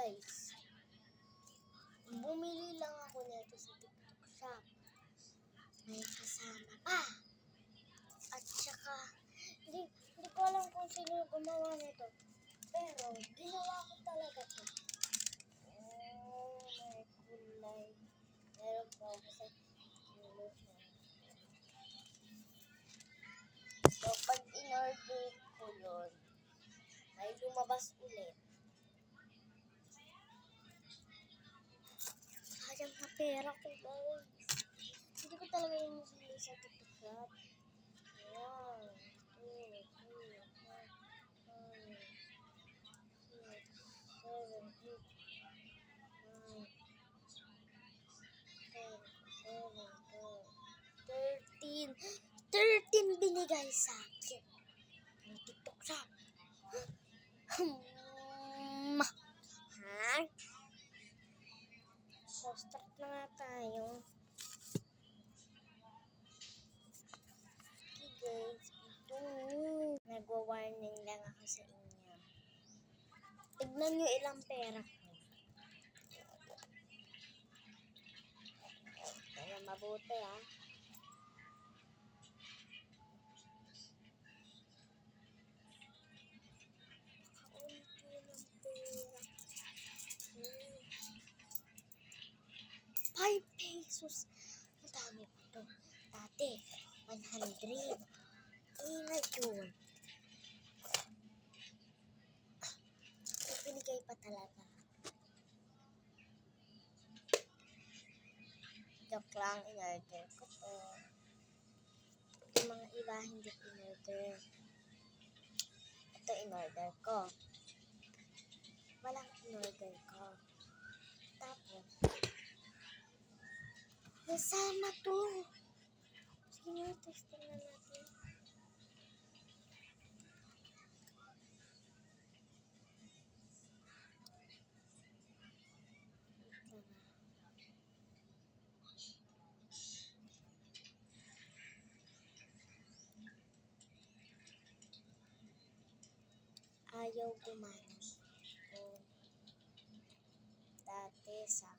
guys. Bumili lang ako nito sa TikTok shop. May kasama pa. At saka, hindi ko alam kung sino gumawa nito. Pero, ginawa ko talaga to. Oh, may kulay. Meron pa ako sa ulo. So, pag in-order ko yun, ay lumabas ulit. Sayang na pera ko, guys. Hindi ko talaga yung bili sa TikTok shop. 1, 2, 3, 4, 5, 6, 7, 8, 9, 10, 11, 13 binigay sa akin ng TikTok shop. Ha? So, start na nga tayo. Okay guys, ito. Nagwa-warning lang ako sa inyo. Tignan nyo ilang pera ko. Kaya mabuti ha. Kaunti ng pera. 5 pesos. Ang dami pa to. Dati, 100. Ngayon. Binigay pa talaga. Joke lang, in-order ko to. Yung mga iba hindi in-order. Ito in-order ko. Walang in-order ko. Tapos, nasama to. Sige nga, testing na natin. Ayaw gumana. So, dati sa